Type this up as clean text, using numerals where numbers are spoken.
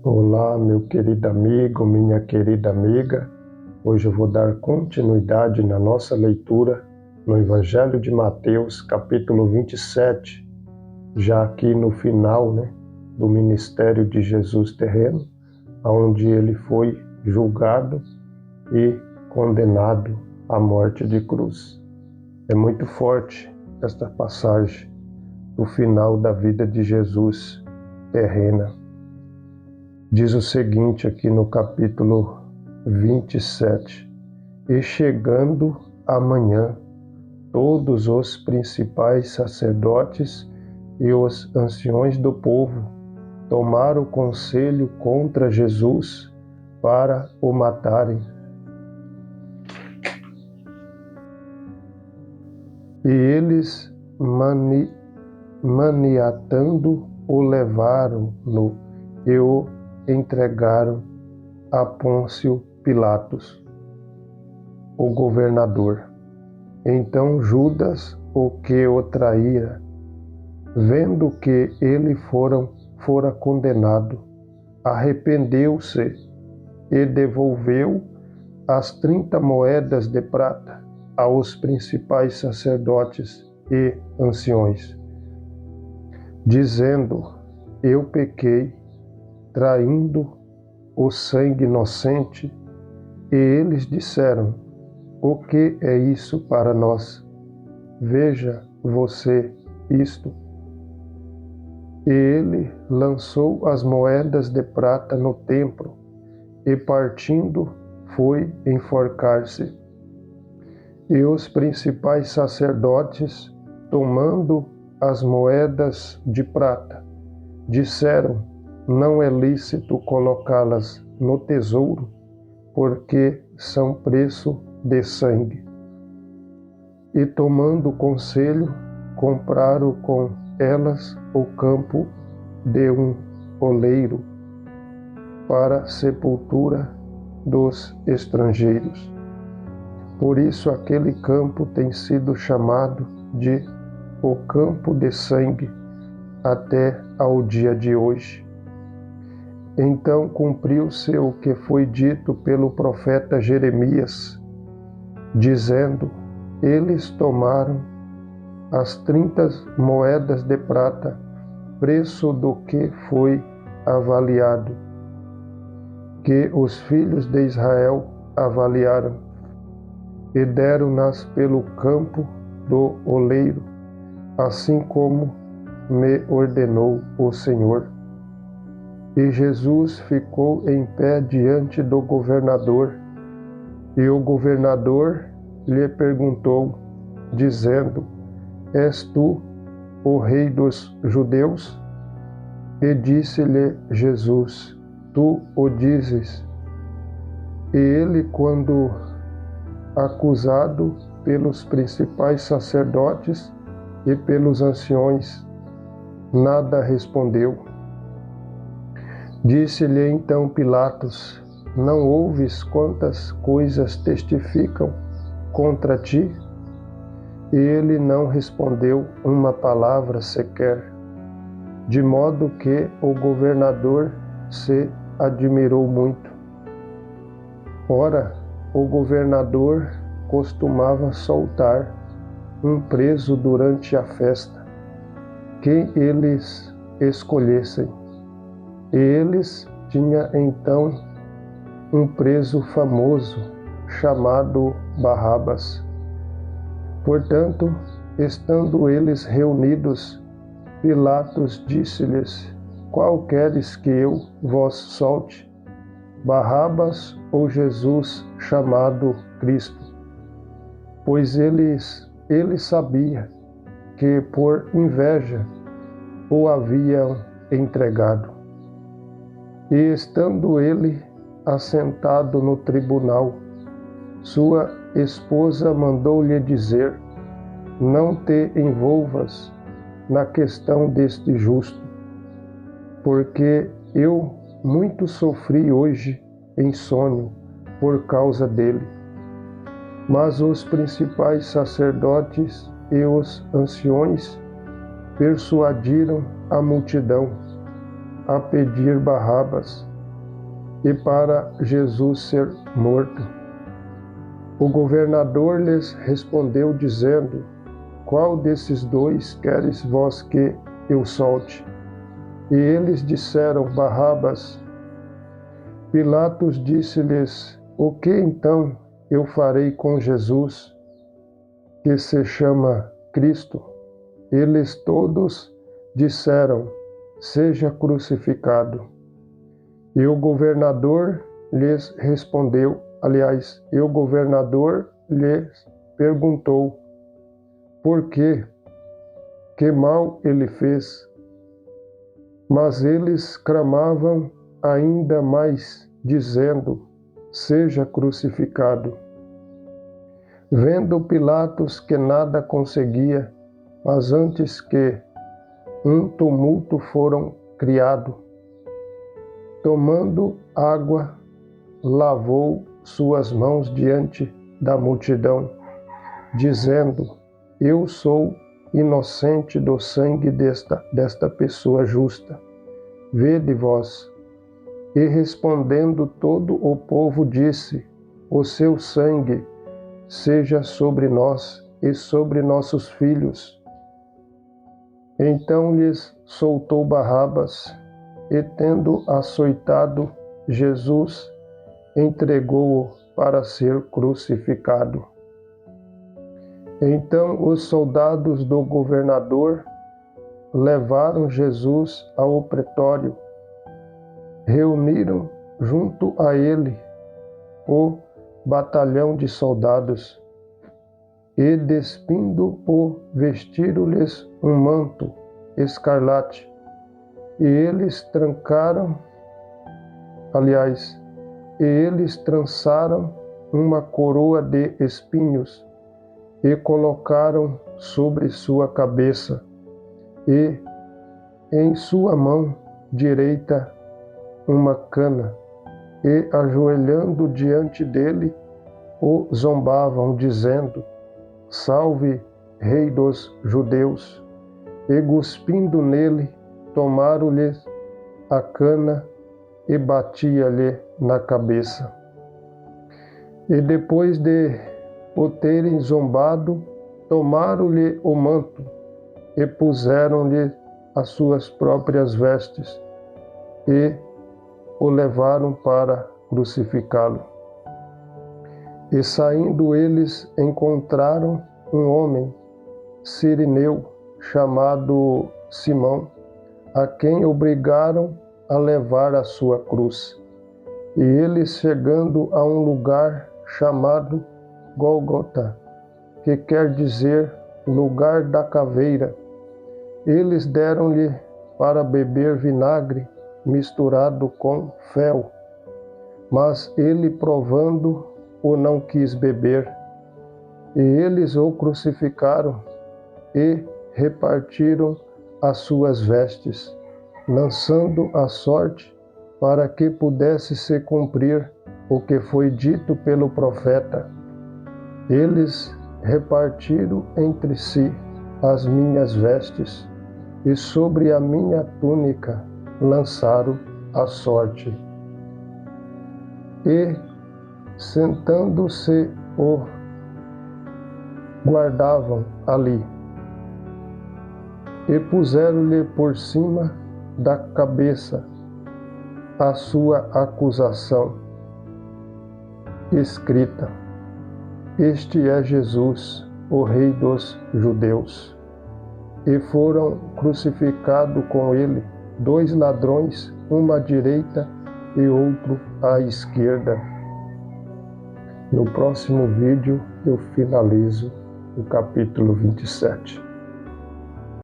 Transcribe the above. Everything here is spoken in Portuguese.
Olá, meu querido amigo, minha querida amiga. Hoje eu vou dar continuidade na nossa leitura no Evangelho de Mateus, capítulo 27, já aqui no final, do ministério de Jesus terreno, onde ele foi julgado e condenado à morte de cruz. É muito forte esta passagem do final da vida de Jesus terrena. Diz o seguinte aqui no capítulo 27: E chegando amanhã, todos os principais sacerdotes e os anciões do povo tomaram conselho contra Jesus para o matarem. E eles, maniatando, o levaram-no e o entregaram a Pôncio Pilatos, o governador. Então Judas, o que o traíra, vendo que ele fora condenado, arrependeu-se e devolveu as 30 moedas de prata aos principais sacerdotes e anciões, dizendo: Eu pequei, traindo o sangue inocente. E eles disseram: O que é isso para nós? Veja você isto. E ele lançou as moedas de prata no templo e, partindo, foi enforcar-se. E os principais sacerdotes, tomando as moedas de prata, disseram: Não é lícito colocá-las no tesouro, porque são preço de sangue. E tomando conselho, compraram com elas o campo de um oleiro para sepultura dos estrangeiros. Por isso aquele campo tem sido chamado de o campo de sangue até ao dia de hoje. Então cumpriu-se o que foi dito pelo profeta Jeremias, dizendo: Eles tomaram as 30 moedas de prata, preço do que foi avaliado, que os filhos de Israel avaliaram, e deram-nas pelo campo do oleiro, assim como me ordenou o Senhor. E Jesus ficou em pé diante do governador, e o governador lhe perguntou, dizendo: És tu o rei dos judeus? E disse-lhe Jesus: Tu o dizes. E ele, quando acusado pelos principais sacerdotes e pelos anciões, nada respondeu. Disse-lhe então Pilatos: Não ouves quantas coisas testificam contra ti? E ele não respondeu uma palavra sequer, de modo que o governador se admirou muito. Ora, o governador costumava soltar um preso durante a festa, quem eles escolhessem. E eles tinham então um preso famoso, chamado Barrabas. Portanto, estando eles reunidos, Pilatos disse-lhes: Qual queres que eu vos solte? Barrabas ou Jesus chamado Cristo? Pois ele sabia que por inveja o haviam entregado. E estando ele assentado no tribunal, sua esposa mandou-lhe dizer: Não te envolvas na questão deste justo, porque eu muito sofri hoje em sonho por causa dele. Mas os principais sacerdotes e os anciões persuadiram a multidão a pedir Barrabas e para Jesus ser morto. O governador lhes respondeu, dizendo: Qual desses dois queres vós que eu solte? E eles disseram: Barrabas. Pilatos disse-lhes: O que então eu farei com Jesus, que se chama Cristo? Eles todos disseram: Seja crucificado. E o governador lhes respondeu, o governador lhes perguntou: Por quê? Que mal ele fez? Mas eles clamavam ainda mais, dizendo: Seja crucificado. Vendo Pilatos que nada conseguia, mas antes que um tumulto foram criado, tomando água, lavou suas mãos diante da multidão, dizendo: Eu sou inocente do sangue desta pessoa justa. Vede vós. E respondendo todo o povo disse: O seu sangue seja sobre nós e sobre nossos filhos. Então lhes soltou Barrabas, e tendo açoitado Jesus, entregou-o para ser crucificado. Então os soldados do governador levaram Jesus ao pretório, reuniram junto a ele o batalhão de soldados e, despindo-o, vestiram-lhes um manto escarlate. E eles trançaram uma coroa de espinhos e colocaram sobre sua cabeça, e em sua mão direita uma cana, e ajoelhando diante dele, o zombavam, dizendo: Salve, Rei dos Judeus! E cuspindo nele, tomaram-lhe a cana e batia-lhe na cabeça. E depois de o terem zombado, tomaram-lhe o manto e puseram-lhe as suas próprias vestes e o levaram para crucificá-lo. E saindo eles encontraram um homem cireneu chamado Simão, a quem obrigaram a levar a sua cruz. E eles, chegando a um lugar chamado Gólgota, que quer dizer lugar da caveira, eles deram-lhe para beber vinagre misturado com fel, mas ele, provando, o não quis beber. E eles o crucificaram e repartiram as suas vestes, lançando a sorte para que pudesse se cumprir o que foi dito pelo profeta: Eles repartiram entre si as minhas vestes, e sobre a minha túnica lançaram a sorte. E, sentando-se, o guardavam ali, e puseram-lhe por cima da cabeça a sua acusação, escrita: Este é Jesus, o Rei dos Judeus. E foram crucificados com ele 2 ladrões, um à direita e outro à esquerda. No próximo vídeo eu finalizo o capítulo 27.